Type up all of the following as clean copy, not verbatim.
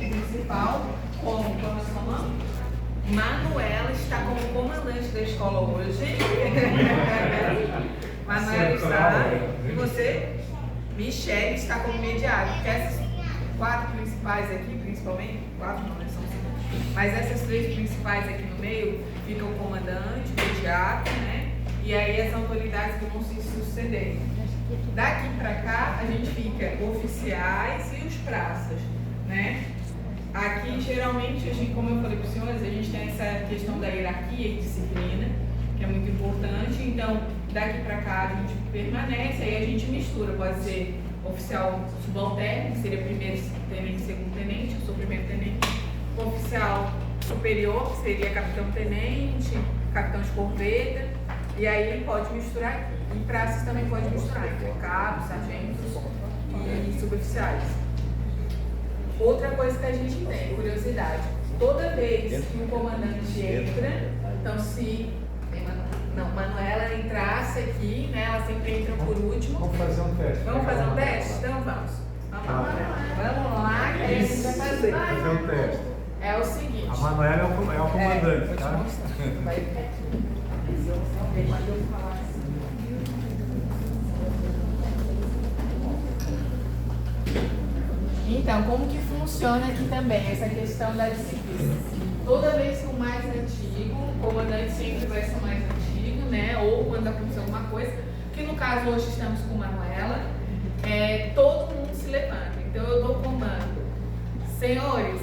principal, qual é a sua mão? Manuela está como comandante da escola hoje. Manuela está. E você? Michele está como mediária. Porque essas 4 principais aqui, principalmente, 4 não, são 5. Mas essas 3 principais aqui no meio ficam o comandante, o mediário, né? E aí as autoridades que vão se suceder. Daqui para cá a gente fica oficiais e os praças, né? Aqui geralmente, a gente, como eu falei para os senhores, a gente tem essa questão da hierarquia e disciplina, que é muito importante. Então, daqui para cá a gente permanece, aí a gente mistura, pode ser oficial subalterno, que seria primeiro tenente, segundo tenente, eu sou primeiro tenente, oficial superior, que seria capitão-tenente, capitão de corveta, e aí pode misturar aqui. E praças também pode misturar entre cabos, sargentos e suboficiais. Outra coisa que a gente tem, curiosidade, toda vez que o comandante entra, então se Manuela entrasse aqui, né, ela sempre entra por último. Vamos fazer um teste. Vamos fazer um teste? Então vamos. Vamos lá, que a gente vai fazer. Fazer um teste. É o seguinte. A Manuela é o comandante, tá? Vai ver quando eu falar assim. Então, como que funciona aqui também essa questão da disciplina? Toda vez que o mais antigo, o comandante sempre vai ser o mais antigo, né? Ou quando acontecer alguma coisa, que no caso hoje estamos com Manuela, todo mundo se levanta. Então eu dou comando. Senhores,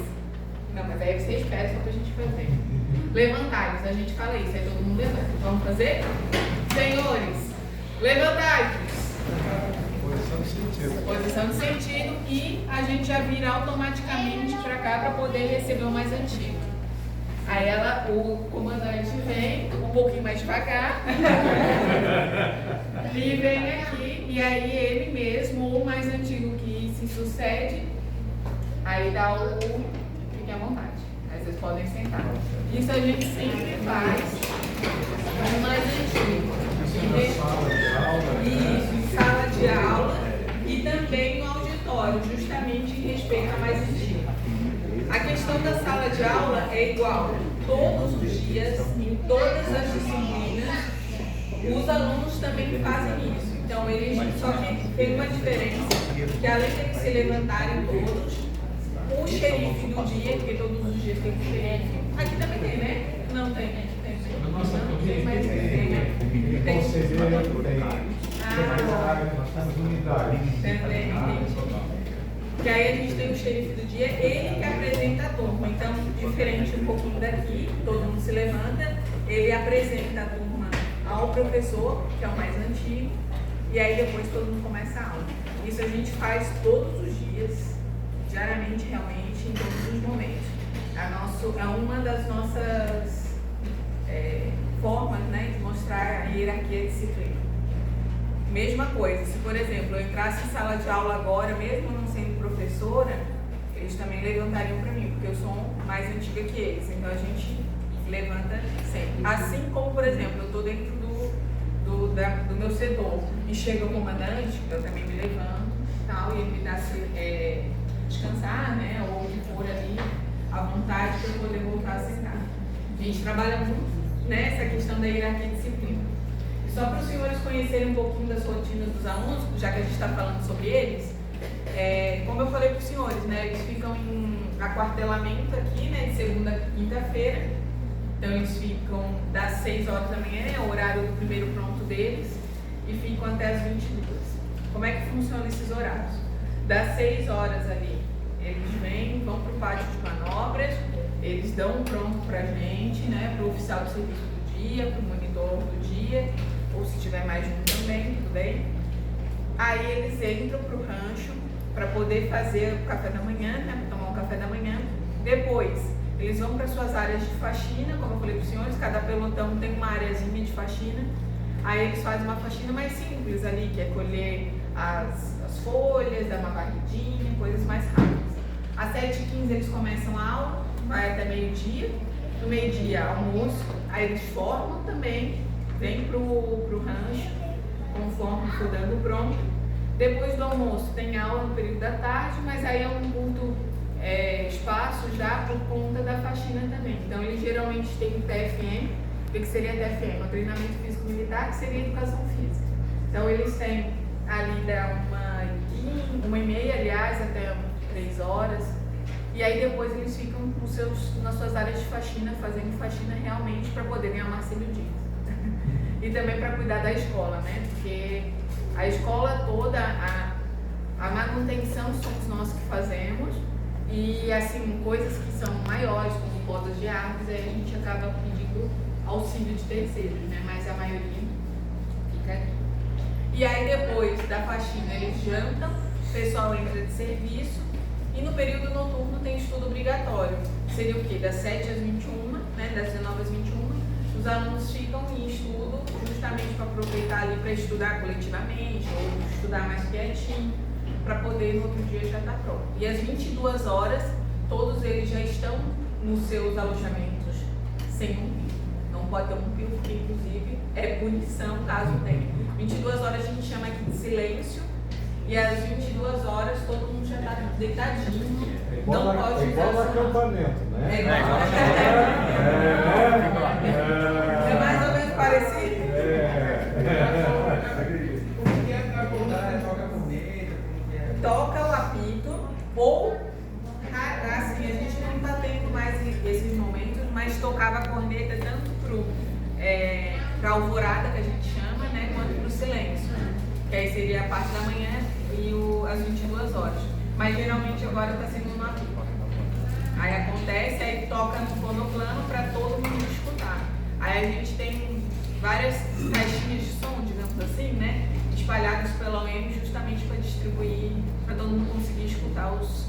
não, mas aí você espera só pra gente fazer. Levantai-vos, a gente fala isso, aí todo mundo levanta. Vamos fazer? Senhores, levantai-vos. Posição de sentido e a gente já vira automaticamente para cá para poder receber o mais antigo. Aí o comandante vem um pouquinho mais devagar e vem aqui e aí ele mesmo, ou o mais antigo que se sucede, aí dá fiquem à vontade. Aí vocês podem sentar. Isso a gente sempre faz no mais antigo. Isso, em sala de aula e também no auditório, justamente em respeito ao mais antigo. A questão da sala de aula é igual. Todos os dias, em todas as disciplinas, os alunos também fazem isso. Então, só que tem uma diferença, que além de eles se levantarem todos, o xerife do dia, porque todos os dias tem um xerife, aqui também tem, né? Não tem, né? Tem, mas tem, né? Tem conselheiro, tem secretário, nós temos unidade. Também, entendi. Que aí a gente tem o xerife do dia, ele que apresenta a turma. Então, diferente um pouquinho daqui, todo mundo se levanta, ele apresenta a turma ao professor, que é o mais antigo, e aí depois todo mundo começa a aula. Isso a gente faz todos os dias, diariamente, realmente, em todos os momentos. É uma das nossas formas, né, de mostrar a hierarquia e disciplina. Mesma coisa, se por exemplo eu entrasse em sala de aula agora, mesmo não sendo professora, eles também levantariam para mim, porque eu sou mais antiga que eles, então a gente levanta sempre. Assim como, por exemplo, eu estou dentro do meu setor e chega o comandante, eu também me levanto tal, e ele me dá descansar, né, ou o que for ali, à vontade para eu poder voltar a sentar. A gente trabalha muito nessa questão da hierarquia e disciplina. Só para os senhores conhecerem um pouquinho das rotinas dos alunos, já que a gente está falando sobre eles, como eu falei para os senhores, né, eles ficam em aquartelamento aqui, né, de segunda a quinta-feira. Então eles ficam das 6 horas da manhã, é o horário do primeiro pronto deles, e ficam até as 22. Como é que funcionam esses horários? Das 6 horas ali, eles vão para o pátio de manobras, eles dão um pronto para a gente, né, para o oficial do serviço do dia, para o monitor do dia, ou se tiver mais de um também, tudo bem. Aí eles entram para o rancho para poder fazer o café da manhã, né, para tomar um café da manhã. Depois, eles vão para suas áreas de faxina, como eu falei para os senhores, cada pelotão tem uma areazinha de faxina. Aí eles fazem uma faxina mais simples ali, que é colher as folhas, dar uma varridinha, coisas mais rápidas. Às 7h15 eles começam a aula, vai até meio-dia. No meio-dia, almoço, aí eles formam também, vêm pro rancho, conforme for dando pronto. Depois do almoço tem aula no período da tarde, mas aí é um curto espaço faxina também. Então, eles geralmente têm um TFM. O que seria TFM? O treinamento físico militar, que seria educação física. Então, eles têm ali da 1h30, aliás, até 3 horas. E aí depois eles ficam nas suas áreas de faxina, fazendo faxina realmente para poder ganhar o Marcílio Dias. E também para cuidar da escola, né? Porque a escola toda, a manutenção somos nós que fazemos. E assim, coisas que são maiores, como podas de árvores, aí a gente acaba pedindo auxílio de terceiros, né? Mas a maioria fica aqui. E aí depois da faxina eles jantam, o pessoal entra de serviço. E no período noturno tem estudo obrigatório. Seria o quê? Das 7 às 21, né? Das 19 às 21. Os alunos ficam em estudo justamente para aproveitar ali para estudar coletivamente ou estudar mais quietinho, para poder no outro dia já estar pronto. E às 22 horas, todos eles já estão nos seus alojamentos sem um pio. Não pode ter um pio, porque inclusive é punição caso tenha. 22 horas a gente chama aqui de silêncio. E às 22 horas todo mundo já está deitadinho. É igual no acampamento, né? É mais ou menos parecido. Toca o apito, ou assim, a gente não está tendo mais esses momentos, mas tocava a corneta tanto para a alvorada, que a gente chama, né, quanto para o silêncio. Que aí seria a parte da manhã e às 22 horas. Mas geralmente agora está sendo no apito. Aí acontece, aí toca no fonoplano para todo mundo escutar. Aí a gente tem várias caixinhas de som, digamos assim, né? Espalhadas pela UEM justamente para distribuir, para todo mundo conseguir escutar os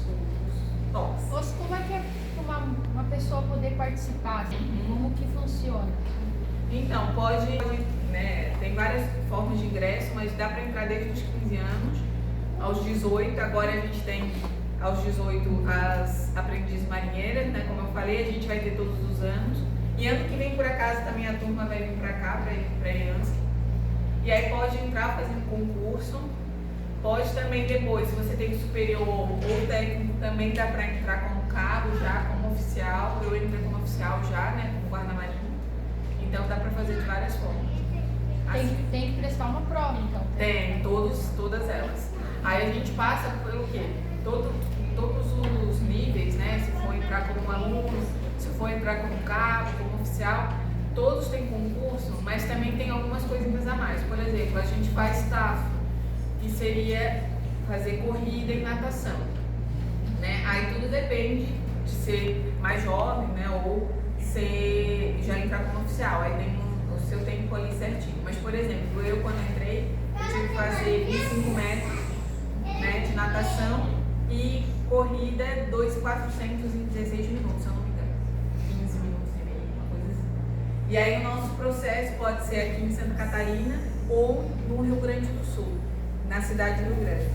toques. Como é que é uma pessoa poder participar? Como que funciona? Então, pode, né, tem várias formas de ingresso, mas dá para entrar desde os 15 anos aos 18. Agora a gente tem aos 18 as aprendizes marinheiras, né? Como eu falei, a gente vai ter todos os anos. E ano que vem, por acaso, também a turma vai vir para cá, para Eriansk. E aí pode entrar fazendo concurso. Pode também depois, se você tem superior ou técnico, também dá para entrar como cabo já, como oficial. Eu entrei como oficial já, né? Como guarda-marinha. Então dá para fazer de várias formas. Assim, tem que prestar uma prova, então. Tem, todas elas. Aí a gente passa pelo quê? Todos os níveis, né? Se for entrar como aluno, se for entrar como cabo, como oficial, todos têm concurso, mas também tem algumas coisinhas a mais. Por exemplo, a gente faz TAF, que seria fazer corrida e natação, né? Aí tudo depende de ser mais jovem, né? Ou já entrar como oficial, aí tem o seu tempo ali certinho. Mas, por exemplo, eu quando entrei, eu tive que fazer 25 metros, né, de natação e corrida 2.400 em 16 minutos, se eu não me engano. 15 minutos e meio, uma coisa assim. E aí o nosso processo pode ser aqui em Santa Catarina ou no Rio Grande do Sul, na cidade de Rio Grande.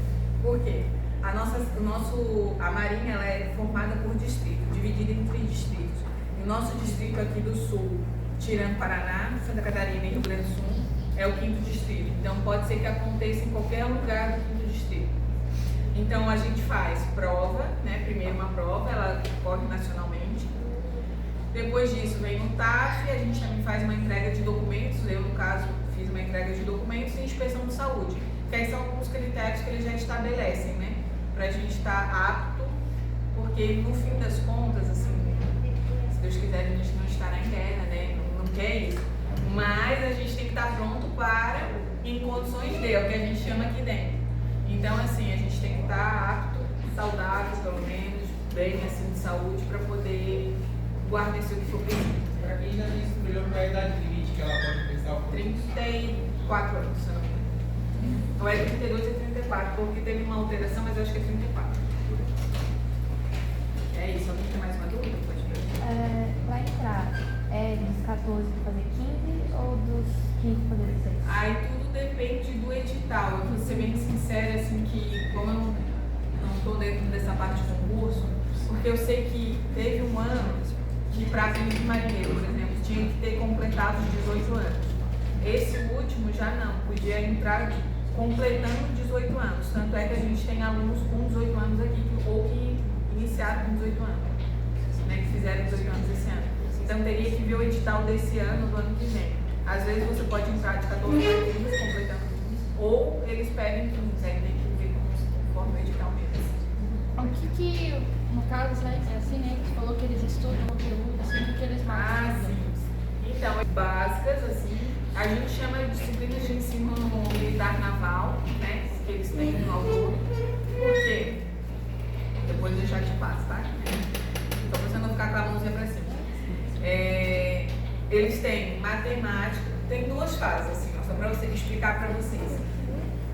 Por quê? A Marinha ela é formada por distrito, dividida em 3 distritos. O nosso distrito aqui do Sul, tirando Paraná, Santa Catarina e Rio Grande do Sul, é o 5º distrito. Então pode ser que aconteça em qualquer lugar do 5º distrito. Então a gente faz prova, né? Primeiro uma prova, ela corre nacionalmente. Depois disso vem o TAF, a gente também faz uma entrega de documentos. Eu, no caso, fiz uma entrega de documentos e inspeção de saúde. Que aí são alguns critérios que eles já estabelecem, né? Pra gente estar apto, porque no fim das contas, assim, se Deus quiser, a gente não estará em guerra, né? Não quer isso. Mas a gente tem que estar pronto para, em condições de, é o que a gente chama aqui dentro. Então, assim, a gente tem que estar apto, saudável, pelo menos, bem, assim, de saúde, para poder guarnecer o que for preciso. Para quem já disse, melhor qual é a idade limite que ela pode prestar o concurso? 34 anos, se eu não me engano. Não é 32, é 34, porque teve uma alteração, mas eu acho que é 34. É isso, alguém tem mais uma dúvida? Pode perguntar. Vai entrar dos 14 para fazer 15 ou dos 15 para fazer 16? Aí tudo depende do edital. Eu vou ser bem sincera, assim, que como eu não estou dentro dessa parte de concurso, porque eu sei que teve um ano que para aprendiz marinheiro, por exemplo, tinha que ter completado os 18 anos. Esse último já não, podia entrar completando 18 anos. Tanto é que a gente tem alunos com 18 anos aqui, ou que iniciaram com 18 anos. né, que fizeram 18 anos esse ano. Então teria que ver o edital desse ano, do ano que vem. Às vezes você pode entrar de 14 a 15, completando 15, ou eles pedem 15, aí tem que ver conforme o edital mesmo. O que no caso, né, é assim, né, que falou que eles estudam conteúdo, assim, o que eles mais estudam? Sim. Então, básicas, assim, a gente chama de disciplinas de ensino militar naval, né, que eles têm no autore. Por quê? Depois eu já te passo, tá? Então, pra você não ficar com a mãozinha pra cima. Eles têm matemática, tem duas fases, assim, ó, só para você explicar para vocês.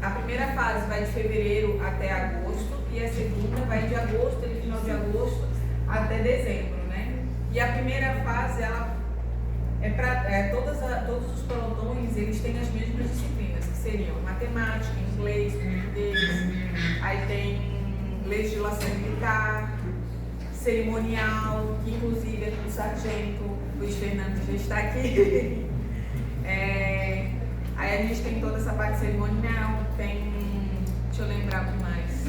A primeira fase vai de fevereiro até agosto e a segunda vai de agosto, final de agosto, até dezembro, né? E a primeira fase, ela é para todos os pelotões, eles têm as mesmas disciplinas, que seriam matemática, inglês, português, aí tem legislação militar, cerimonial, que inclusive é com o sargento Luiz Fernando já está aqui. Aí a gente tem toda essa parte cerimonial, tem. Deixa eu lembrar o que mais.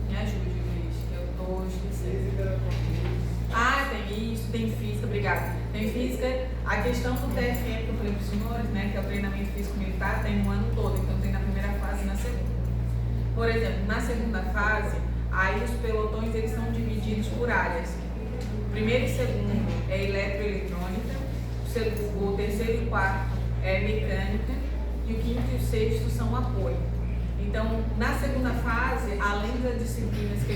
Me ajude, Luiz, que eu estou esquecendo. Tem isso, tem física, obrigada. Tem física, a questão do TFM que eu falei para os senhores, né, que é o treinamento físico militar, tem um ano todo, então tem na primeira fase e na segunda. Por exemplo, na segunda fase, aí os pelotões eles são divididos por áreas. Primeiro e segundo é eletroeletrônica, o terceiro e o quarto é mecânica e o quinto e o sexto são apoio. Então, na segunda fase, além das disciplinas que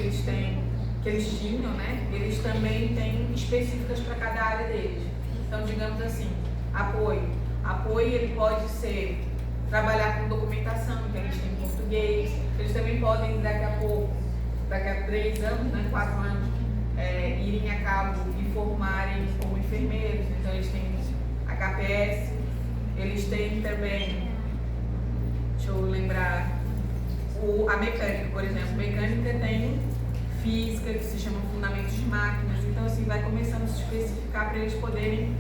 eles tinham, né, eles também têm específicas para cada área deles. Então, digamos assim, apoio. Apoio ele pode ser trabalhar com documentação, então eles têm português. Eles também podem, daqui a 3 anos, né, 4 anos, irem a cabo e formarem como enfermeiros. Então, eles têm HPS. Eles têm também, deixa eu lembrar, a mecânica, por exemplo. Mecânica tem física, que se chama fundamentos de máquinas. Então, assim, vai começando a se especificar para eles poderem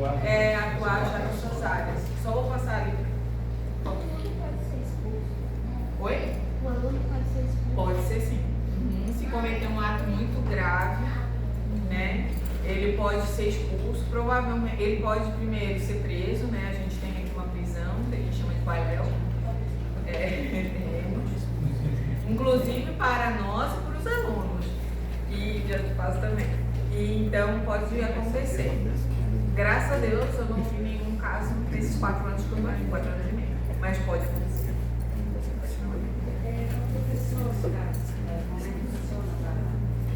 atuar já nas suas áreas. Só vou passar ali. O aluno pode ser expulso? Oi? O aluno pode ser expulso? Pode ser sim. Se cometer um ato muito grave, né, ele pode ser expulso. Provavelmente, ele pode primeiro ser preso, né? A gente tem aqui uma prisão, que a gente chama de bailel. Inclusive para nós e para os alunos. E já te faço também. E então pode acontecer. Graças a Deus eu não vi nenhum caso nesses 4 anos que eu estou aqui, 4 anos e meio. Mas pode acontecer.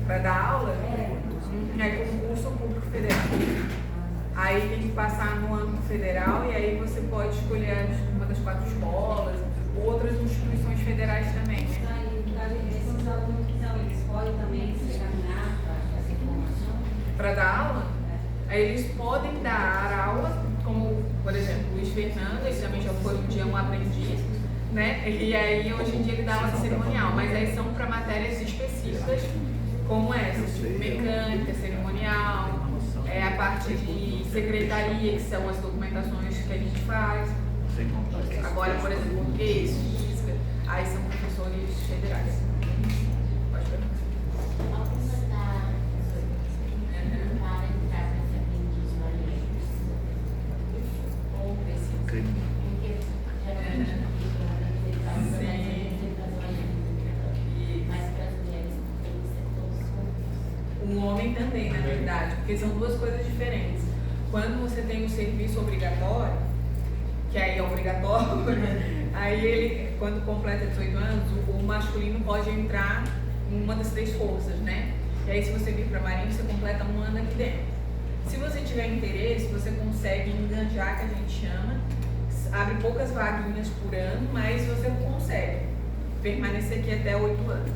Para dar aula? É concurso público federal. Aí tem que passar no âmbito federal e aí você pode escolher uma das 4 escolas, outras instituições federais também. Esses alunos eles podem também se examinar para essa informação? Para dar aula? Aí eles podem dar aula, como por exemplo o Luiz Fernando, ele também já foi um dia um aprendiz, né? E aí hoje em dia ele dá aula de cerimonial, mas aí são para matérias específicas como essas, tipo mecânica, cerimonial, a parte de secretaria, que são as documentações que a gente faz. Agora, por exemplo, português, física, aí são professores federais. Pode ver. Ou precisa. O homem também, na verdade, porque são duas coisas diferentes. Quando você tem um serviço obrigatório, que aí é obrigatório, aí ele, quando completa 18 anos, o masculino pode entrar em uma das 3 forças, né? E aí se você vir para a Marinha, você completa 1 ano aqui dentro. Se você tiver interesse, você consegue enganjar, que a gente chama, abre poucas vaguinhas por ano, mas você consegue permanecer aqui até 8 anos.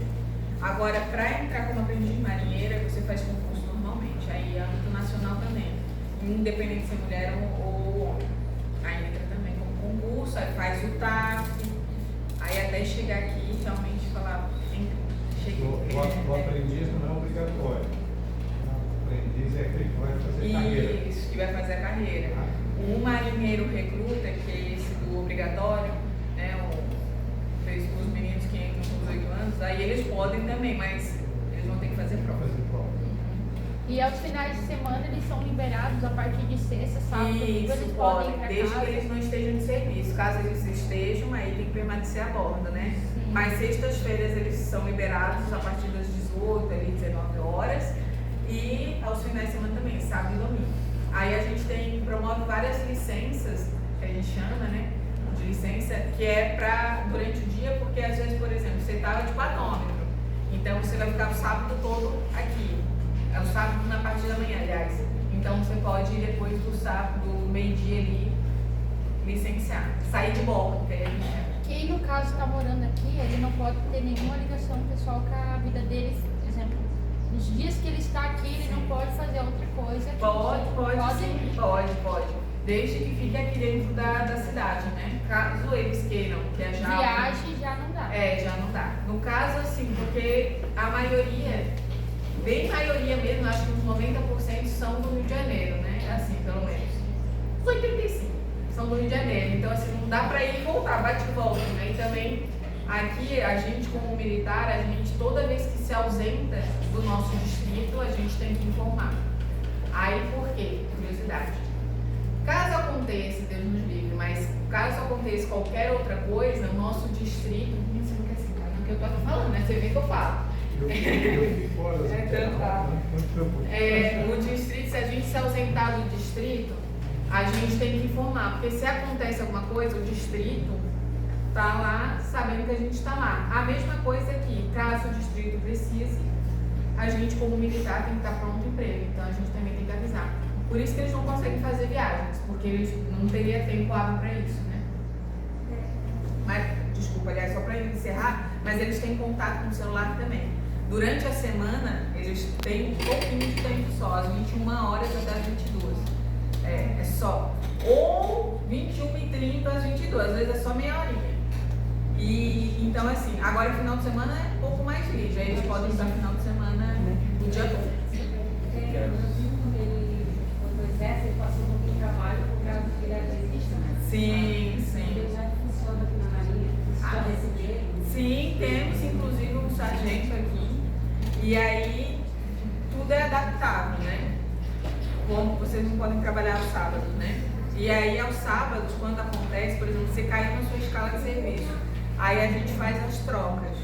Agora, para entrar como aprendiz de marinheira, você faz concurso normalmente, aí é âmbito nacional também, independente de ser mulher ou homem. Aí entra também como concurso, aí faz o TAF, aí até chegar aqui, realmente falar, cheguei. O aprendiz não é obrigatório. O aprendiz é aquele que vai fazer carreira. Isso, que vai fazer a carreira. O marinheiro recruta, que é esse do obrigatório, né, os meninos que entram com 18 anos, aí eles podem também, mas eles vão ter que fazer prova. E aos finais de semana eles são liberados a partir de sexta, sábado, domingo, eles Isso, podem ir podem, pra desde casa. que eles não estejam de serviço. Caso eles estejam, aí tem que permanecer a bordo, né? Sim. Mas sextas-feiras eles são liberados a partir das 18, ali 19 horas. E aos finais de semana também, sábado e domingo. Aí a gente promove várias licenças, que a gente chama, né? De licença, que é para durante o dia, porque às vezes, por exemplo, você estava de quatômetro. Então você vai ficar o sábado todo aqui. É o sábado na parte da manhã, aliás. Então você pode ir depois do sábado, do meio-dia ali, licenciar. Sair de bordo, que aí a gente chama. Quem no caso está morando aqui, ele não pode ter nenhuma ligação pessoal com a vida deles. Por exemplo, nos dias que ele está aqui, ele não pode fazer outra coisa. que Pode sim, pode. Desde que fique aqui dentro da cidade, né? Caso eles queiram viajar. Viagem já não dá. Já não dá. No caso, assim, porque a maioria, bem maioria mesmo, acho que uns 90% são do Rio de Janeiro, né? Assim, pelo menos. Uns 85% são do Rio de Janeiro. Então, assim, não dá pra ir e voltar, bate e volta, né? E também, aqui, a gente, como militar, a gente, toda vez que se ausenta do nosso distrito, a gente tem que informar. Aí, por quê? Curiosidade. Caso aconteça, Deus nos livre, mas caso aconteça qualquer outra coisa, o nosso distrito, você não quer sentar, não, que eu tô falando, né? Você vê que eu falo. Eu fico fora dessa Então tá. não te preocupe. O distrito, se a gente se ausentar do distrito, a gente tem que informar, porque se acontece alguma coisa, o distrito tá lá sabendo que a gente está lá. A mesma coisa aqui, caso o distrito precise, a gente como militar tem que estar pronto emprego, então a gente também tem que avisar. Por isso que eles não conseguem fazer viagens, porque eles não teriam tempo hábil para isso, né? Mas, desculpa, aliás, só para encerrar, mas eles têm contato com o celular também. Durante a semana, eles têm um pouquinho de tempo só, às 21 horas até as 22. É só. Ou 21h30 às 22, às vezes é só meia horinha. E, então, assim, agora final de semana é um pouco mais livre, aí eles podem usar final de semana o dia todo. Ele passou um pouquinho de trabalho por causa que ele era exista, né? Sim. Ele já funciona aqui na Marinha, já receberam. Sim, temos inclusive um sargento aqui. E aí tudo é adaptável, né? Como vocês não podem trabalhar aos sábados, né? E aí aos sábados, quando acontece, por exemplo, você caiu na sua escala de serviço, aí a gente faz as trocas.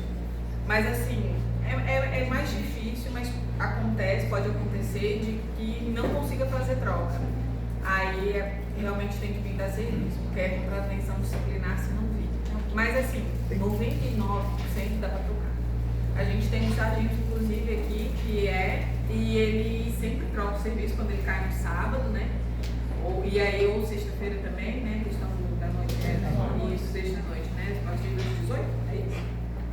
Mas assim, é mais difícil, mas pode acontecer de que não consiga fazer troca. Aí realmente tem que vir dar serviço, porque é contra a atenção disciplinar se não vir. Mas assim, 99% dá para trocar. A gente tem um sargento, inclusive, aqui, e ele sempre troca o serviço quando ele cai no sábado, né? E aí, ou sexta-feira também, né? Questão da noite, isso, sexta-noite, né? A partir das 18, é isso?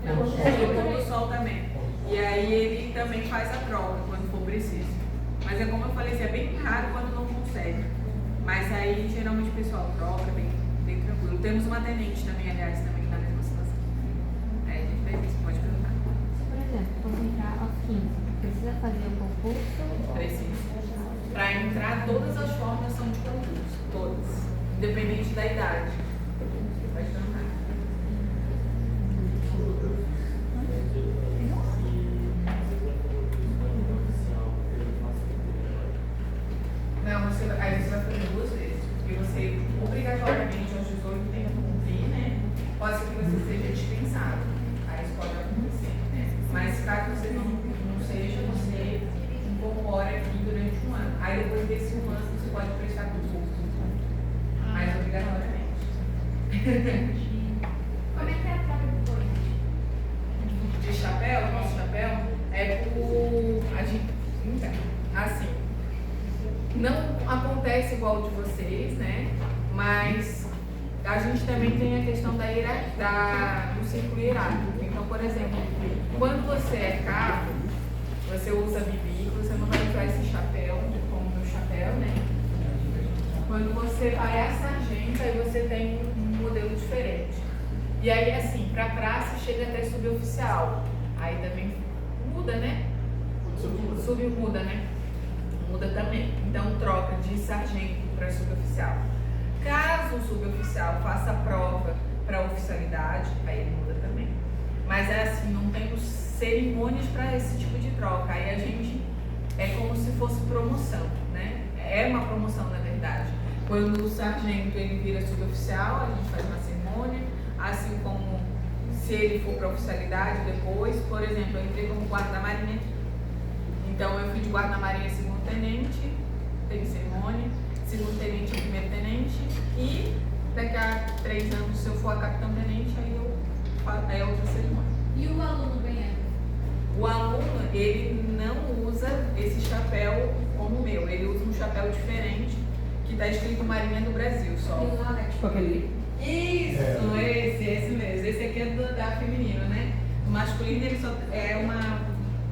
Não, do sol também. E aí ele também faz a troca quando for preciso. Mas é como eu falei, é bem raro quando não consegue. Mas aí geralmente o pessoal troca bem tranquilo. Temos uma tenente também, aliás, também que está na mesma situação. Aí a gente vê isso, pode perguntar. Por exemplo, vou entrar aos 15. Precisa fazer o concurso? Precisa. Para entrar, todas as formas são de concurso. Todas. Independente da idade. Pode perguntar. Não, aí você vai fazer 2 vezes, porque você obrigatoriamente aos 18 tem que cumprir, né? Pode ser que você seja dispensado, aí isso pode acontecer, né? Mas caso você não seja, você incorpora aqui durante 1 ano. Aí depois desse 1 ano você pode prestar concurso, mas obrigatoriamente. Como é que é a troca de colete? De chapéu, nosso chapéu, é por. Então, assim. Não acontece igual de vocês, né? Mas a gente também tem a questão do círculo hierárquico. Então, por exemplo, quando você é cabo, você usa bibi, você não vai usar esse chapéu, como o meu chapéu, né? Quando você vai a sargento, aí você tem um modelo diferente. E aí, assim, para praça chega até suboficial. Aí também muda, né? Muda, né? Muda também. Então, troca de sargento para suboficial. Caso o suboficial faça a prova para oficialidade, aí ele muda também. Mas é assim, não temos cerimônias para esse tipo de troca. Aí a gente é como se fosse promoção, né? É uma promoção, na verdade. Quando o sargento ele vira suboficial, a gente faz uma cerimônia, assim como se ele for para oficialidade depois. Por exemplo, eu entrei como guarda da marinha, então eu fui de guarda da marinha segundo tenente, tem cerimônia, segundo tenente e primeiro tenente, e daqui a 3 anos, se eu for a capitão tenente, aí é outra cerimônia. E o aluno ganhando? O aluno, ele não usa esse chapéu como o meu, ele usa um chapéu diferente, que está escrito Marinha do Brasil só. Tipo aquele. Isso, esse mesmo. Esse aqui é da feminina, né? O masculino, ele só é uma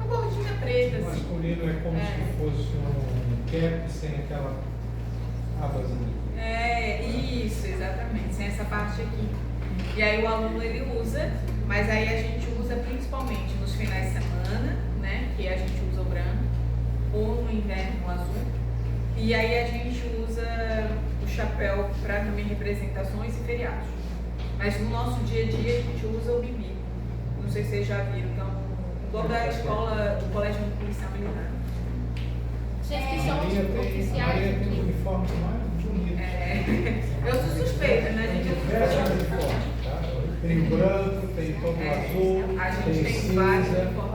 bordinha preta, O assim. masculino é como se fosse um cap sem aquela abazinha. Isso, exatamente, sem essa parte aqui. E aí o aluno, ele usa, mas aí a gente usa principalmente nos finais de semana, né? Que a gente usa o branco, ou no inverno o azul. E aí a gente usa o chapéu para também representações e feriados. Mas no nosso dia a dia a gente usa o bibi. Não sei se vocês já viram, então, igual da escola, do colégio policial militar. Vocês que são Maria os tem oficiais o aqui. uniforme mais bonito. Eu sou suspeita, né? A gente Diversos uniformes, tá? Tem o branco, tem todo o azul, A gente tem cinza, vários uniformes